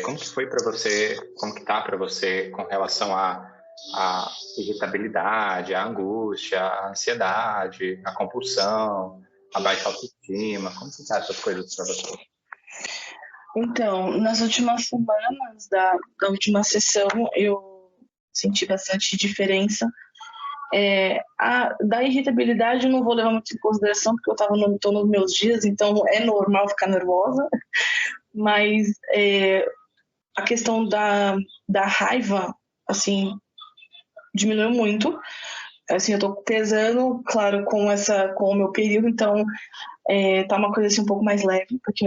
Como que foi para você, como que tá para você com relação à irritabilidade, à angústia, à ansiedade, à compulsão, à baixa autoestima? Como que tá essas coisas para você? Então, nas últimas semanas da última sessão, eu senti bastante diferença. Da irritabilidade eu não vou levar muito em consideração, porque tô nos meus dias, então é normal ficar nervosa. Mas a questão da raiva, assim, diminuiu muito. Assim, eu tô pesando, claro, com o meu período, então tá uma coisa assim um pouco mais leve, porque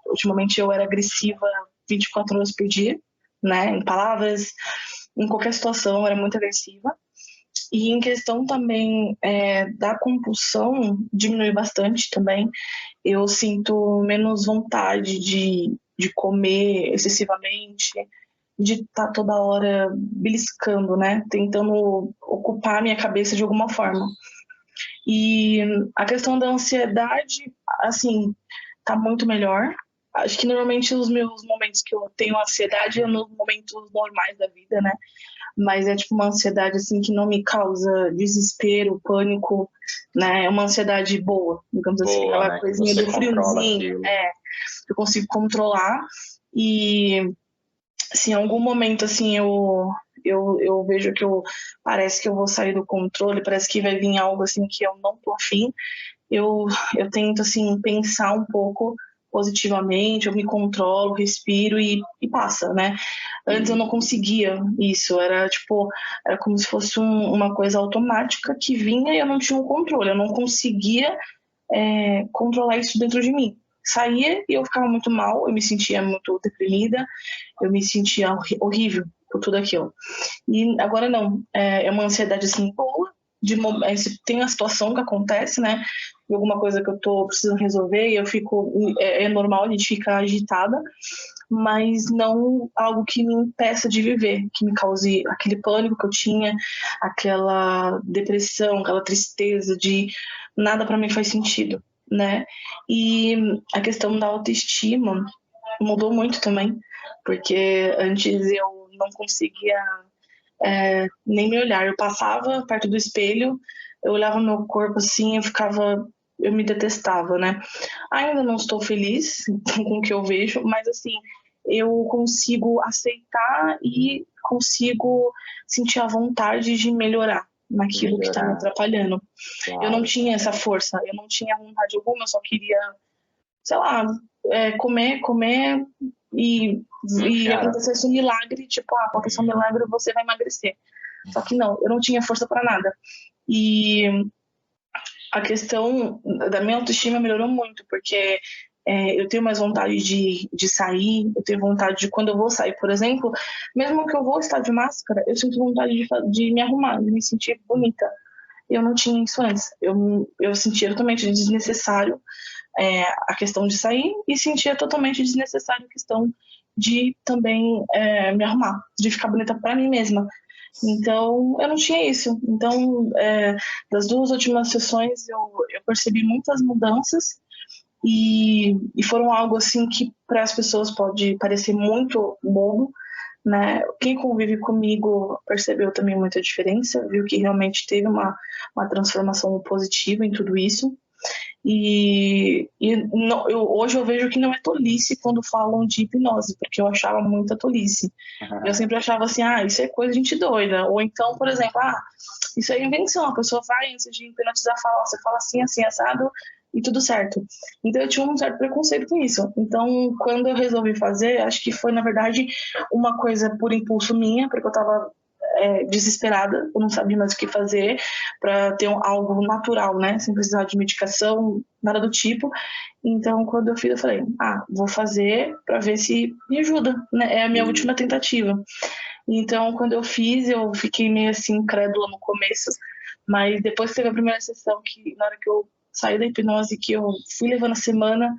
ultimamente eu era agressiva 24 horas por dia, né? Em palavras, em qualquer situação eu era muito agressiva. E em questão também da compulsão, diminui bastante também. Eu sinto menos vontade de comer excessivamente, de estar toda hora beliscando, né? Tentando ocupar a minha cabeça de alguma forma. E a questão da ansiedade, assim, tá muito melhor. Acho que normalmente os meus momentos que eu tenho ansiedade é nos momentos normais da vida, né? Mas é tipo uma ansiedade assim que não me causa desespero, pânico, né? É uma ansiedade boa, digamos assim, Boa, aquela né? Que coisinha você do controla friozinho, aquilo. eu consigo controlar. E se em algum momento assim eu vejo que parece que eu vou sair do controle, parece que vai vir algo assim que eu não tô afim, eu, eu tento assim pensar um pouco positivamente, eu me controlo, respiro e passa, né? Antes eu não conseguia isso, era como se fosse uma coisa automática que vinha e eu não tinha um controle, eu não conseguia controlar isso dentro de mim. Saía e eu ficava muito mal, eu me sentia muito deprimida, eu me sentia horrível por tudo aquilo. E agora não, é uma ansiedade assim boa, tem a situação que acontece, né? Alguma coisa que eu tô precisando resolver e eu fico, é normal a gente ficar agitada, mas não algo que me impeça de viver, que me cause aquele pânico que eu tinha, aquela depressão, aquela tristeza de nada para mim faz sentido, né? E a questão da autoestima mudou muito também, porque antes eu não conseguia nem me olhar. Eu passava perto do espelho, eu olhava meu corpo assim, eu me detestava, né? Ainda não estou feliz com o que eu vejo, mas assim, eu consigo aceitar e consigo sentir a vontade de melhorar naquilo que está me atrapalhando. Eu não Claro. tinha essa força, eu não tinha vontade alguma, eu só queria, sei lá, comer e acontecesse um milagre, tipo, aconteceu um milagre, você vai emagrecer. Só que não, eu não tinha força para nada. E a questão da minha autoestima melhorou muito, porque eu tenho mais vontade de sair, eu tenho vontade de, quando eu vou sair, por exemplo, mesmo que eu vou estar de máscara, eu sinto vontade de me arrumar, de me sentir bonita. Eu não tinha isso antes. Eu sentia totalmente desnecessário a questão de sair e sentia totalmente desnecessário a questão de também me arrumar, de ficar bonita para mim mesma. Então, eu não tinha isso. Então, das duas últimas sessões, eu percebi muitas mudanças e foram algo assim que para as pessoas pode parecer muito bobo, né? Quem convive comigo percebeu também muita diferença, viu que realmente teve uma transformação positiva em tudo isso. Hoje eu vejo que não é tolice quando falam de hipnose, porque eu achava muita tolice. Eu sempre achava assim, isso é coisa de gente doida. Ou então, por exemplo, isso é invenção. A pessoa vai, antes de hipnotizar, você fala assim, assim, assado, e tudo certo. Então eu tinha um certo preconceito com isso. Então, quando eu resolvi fazer, acho que foi, na verdade, uma coisa por impulso minha, porque eu estava desesperada, eu não sabia mais o que fazer para ter algo natural, né, sem precisar de medicação, nada do tipo. Então, quando eu fiz, eu falei, vou fazer para ver se me ajuda, né, é a minha última tentativa. Então, quando eu fiz, eu fiquei meio assim, incrédula no começo, mas depois que teve a primeira sessão, que na hora que eu saí da hipnose, que eu fui levando a semana,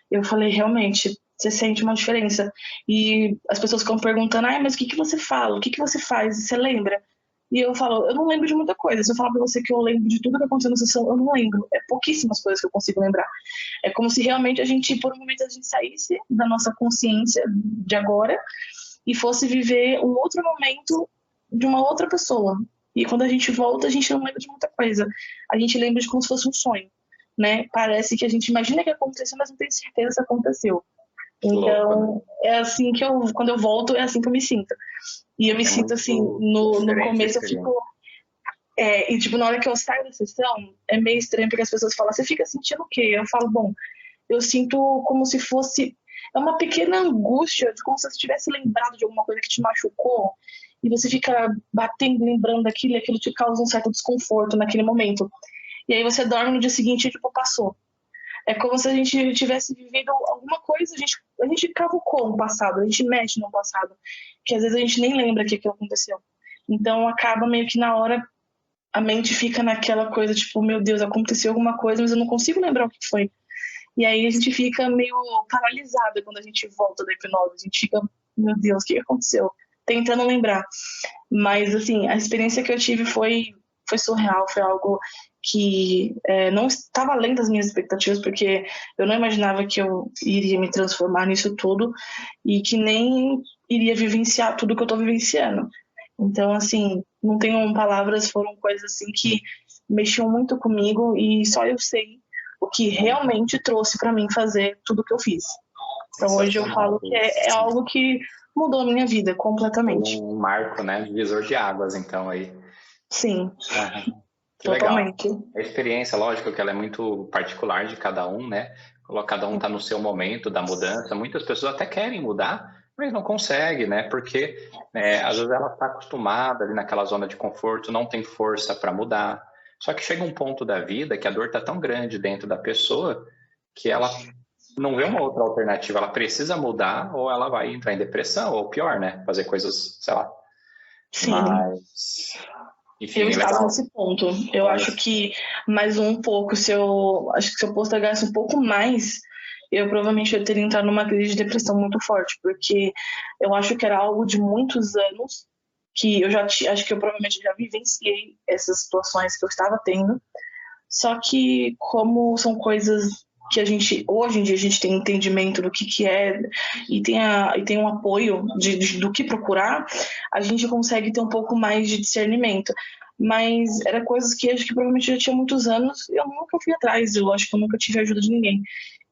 eu falei, realmente, você sente uma diferença. E as pessoas ficam perguntando, mas o que você fala? O que você faz? Você lembra? E eu falo, eu não lembro de muita coisa. Se eu falar pra você que eu lembro de tudo que aconteceu na sessão, eu não lembro. É pouquíssimas coisas que eu consigo lembrar. É como se realmente a gente, por um momento, a gente saísse da nossa consciência de agora e fosse viver um outro momento de uma outra pessoa. E quando a gente volta, a gente não lembra de muita coisa. A gente lembra de como se fosse um sonho, né? Parece que a gente imagina que aconteceu, mas não tem certeza se aconteceu. Louco, né? Então, é assim que eu, quando eu volto, é assim que eu me sinto. E eu me É sinto assim, muito no diferente a começo eu fico. experiência. E tipo, na hora que eu saio da sessão, é meio estranho porque as pessoas falam, você fica sentindo o quê? Eu falo, bom, eu sinto como se fosse. É uma pequena angústia, de como se você tivesse lembrado de alguma coisa que te machucou, e você fica batendo, lembrando daquilo, e aquilo te causa um certo desconforto naquele momento. E aí você dorme no dia seguinte e tipo, passou. É como se a gente tivesse vivido alguma coisa, a gente cavucou no passado, a gente mexe no passado, que às vezes a gente nem lembra que aquilo aconteceu. Então acaba meio que na hora a mente fica naquela coisa, tipo, meu Deus, aconteceu alguma coisa, mas eu não consigo lembrar o que foi. E aí a gente fica meio paralisada quando a gente volta da hipnose. A gente fica, meu Deus, o que aconteceu? Tentando lembrar. Mas, assim, a experiência que eu tive foi surreal, foi algo que não estava além das minhas expectativas, porque eu não imaginava que eu iria me transformar nisso tudo e que nem iria vivenciar tudo que eu estou vivenciando. Então, assim, não tenho palavras, foram coisas assim que mexiam muito comigo e só eu sei o que realmente trouxe para mim fazer tudo que eu fiz. Então, hoje eu Sensacional. falo que é algo que mudou a minha vida Foi completamente. um marco, né? Divisor de águas, então, aí. Sim, Aham. Que legal. totalmente. A experiência, lógico que ela é muito particular de cada um, né? Cada um está no seu momento da mudança. Muitas pessoas até querem mudar, mas não conseguem, né? Porque às vezes ela está acostumada ali naquela zona de conforto, não tem força para mudar. Só que chega um ponto da vida que a dor está tão grande dentro da pessoa que ela não vê uma outra alternativa. Ela precisa mudar ou ela vai entrar em depressão, ou pior, né? Fazer coisas, sei lá. Sim, Mas, eu enfim, é estava legal. nesse ponto. Eu Olha, acho que mais um pouco, acho que se eu postergasse um pouco mais, eu provavelmente eu teria entrado numa crise de depressão muito forte, porque eu acho que era algo de muitos anos que acho que eu provavelmente já vivenciei essas situações que eu estava tendo. Só que como são coisas que hoje em dia a gente tem entendimento do que é e tem um apoio do que procurar, a gente consegue ter um pouco mais de discernimento. Mas era coisas que acho que provavelmente já tinha muitos anos e eu nunca fui atrás, eu acho que eu nunca tive ajuda de ninguém.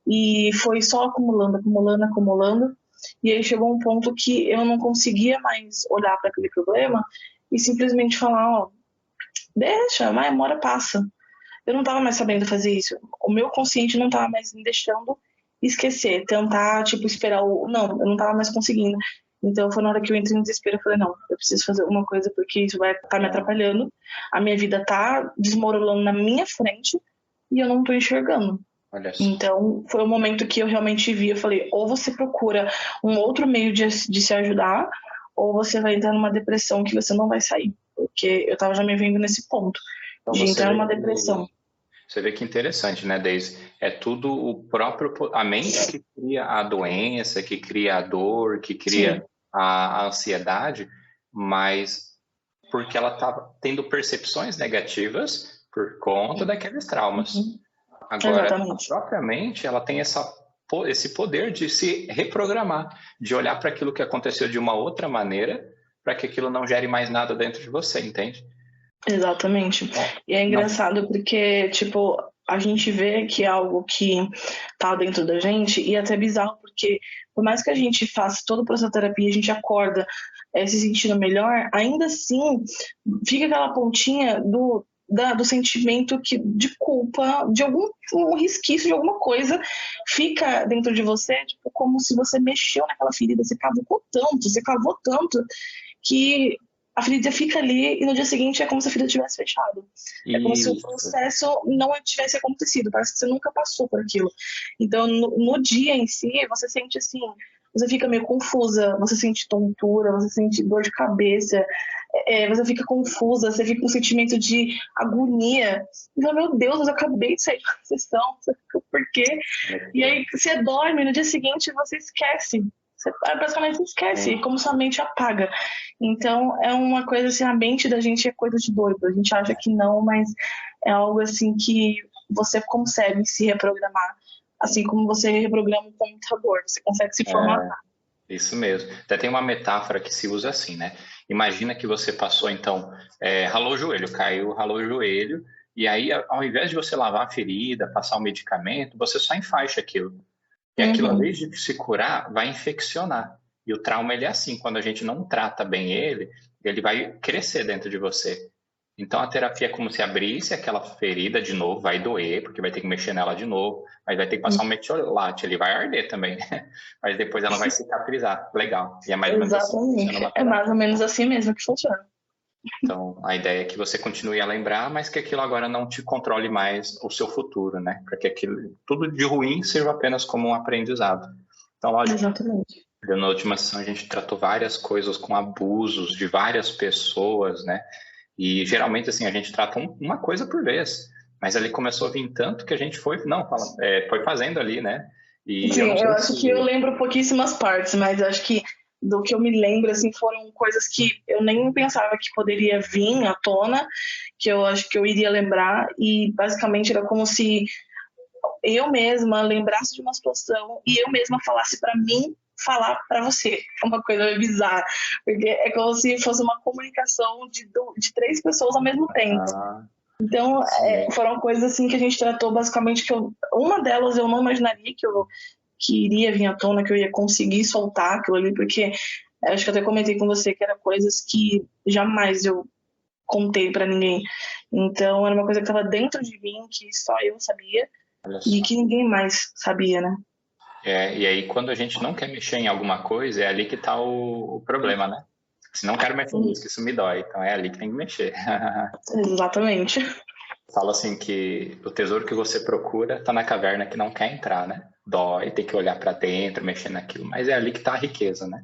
E foi só acumulando, acumulando, acumulando. E aí chegou um ponto que eu não conseguia mais olhar para aquele problema e simplesmente falar, ó, deixa, vai, uma hora passa. Eu não estava mais sabendo fazer isso. O meu consciente não estava mais me deixando esquecer, tentar, tipo, esperar o. Não, eu não estava mais conseguindo. Então foi na hora que eu entrei em desespero, eu falei, não, eu preciso fazer alguma coisa porque isso vai estar me atrapalhando. A minha vida tá desmoronando na minha frente e eu não estou enxergando. olha só. Então foi o momento que eu realmente vi, eu falei, ou você procura um outro meio de se ajudar, ou você vai entrar numa depressão que você não vai sair. Porque eu estava já me vendo nesse ponto Então de entrar numa depressão. você vê que interessante, né, Deise? É tudo a mente que cria a doença, que cria a dor, que cria Sim. a ansiedade, mas porque ela está tendo percepções negativas por conta daqueles traumas. Uhum. Agora, a Exatamente. própria mente, ela tem esse poder de se reprogramar, de olhar para aquilo que aconteceu de uma outra maneira, para que aquilo não gere mais nada dentro de você, entende? Exatamente. Bom, E é não, engraçado porque, tipo, a gente vê que é algo que tá dentro da gente e é até bizarro porque por mais que a gente faça todo o processo de terapia, a gente acorda se sentindo melhor, ainda assim fica aquela pontinha do sentimento de culpa, de algum um resquício de alguma coisa fica dentro de você, tipo, como se você mexeu naquela ferida, você cavou tanto que a ferida fica ali e no dia seguinte é como se a ferida tivesse fechado. É como se o isso. processo não tivesse acontecido, parece que você nunca passou por aquilo. Então, no dia em si, você sente assim, você fica meio confusa, você sente tontura, você sente dor de cabeça, você fica confusa, você fica com um sentimento de agonia. Então, meu Deus, eu acabei de sair de uma sessão, você fica, por quê? E aí você dorme, no dia seguinte você esquece. Você basicamente esquece, como sua mente apaga. Então, é uma coisa assim, a mente da gente é coisa de doido. A gente acha que não, mas é algo assim que você consegue se reprogramar, assim como você reprograma um computador, você consegue se formatar. Isso mesmo. Até tem uma metáfora que se usa assim, né? Imagina que você passou, então, ralou o joelho, caiu, ralou o joelho, e aí, ao invés de você lavar a ferida, passar o medicamento, você só enfaixa aquilo. E aquilo, ao invés de se curar, vai infeccionar. E o trauma, ele é assim, quando a gente não trata bem ele vai crescer dentro de você. Então, a terapia é como se abrisse aquela ferida de novo, vai doer, porque vai ter que mexer nela de novo, mas vai ter que passar um metiolate, ele vai arder também, mas depois ela vai cicatrizar. Legal. E é mais ou menos assim que funciona uma Exatamente. É terapia. mais ou menos assim mesmo que funciona. Então, a ideia é que você continue a lembrar, mas que aquilo agora não te controle mais o seu futuro, né? Para que aquilo, tudo de ruim sirva apenas como um aprendizado. Então, lógico, Exatamente. na última sessão a gente tratou várias coisas com abusos de várias pessoas, né? E geralmente, assim, a gente trata uma coisa por vez. Mas ali começou a vir tanto que a gente foi, não, foi fazendo ali, né? E eu Sim, não eu sei acho que eu se... lembro pouquíssimas partes, mas acho que do que eu me lembro, assim, foram coisas que eu nem pensava que poderia vir à tona, que eu acho que eu iria lembrar, e basicamente era como se eu mesma lembrasse de uma situação e eu mesma falasse para mim falar para você. É uma coisa bizarra, porque é como se fosse uma comunicação de três pessoas ao mesmo tempo. Ah, Então, sim. foram coisas assim que a gente tratou basicamente que uma delas eu não imaginaria que iria vir à tona, que eu ia conseguir soltar aquilo ali, porque acho que eu até comentei com você que eram coisas que jamais eu contei para ninguém. Então, era uma coisa que estava dentro de mim, que só eu sabia Olha e só. que ninguém mais sabia, né? E aí, quando a gente não quer mexer em alguma coisa, é ali que está o problema, né? Se não quero mexer nisso, que isso me dói. Então é ali que tem que mexer. Exatamente. Fala assim que o tesouro que você procura está na caverna que não quer entrar, né? Dói, tem que olhar para dentro, mexer naquilo, mas é ali que está a riqueza, né?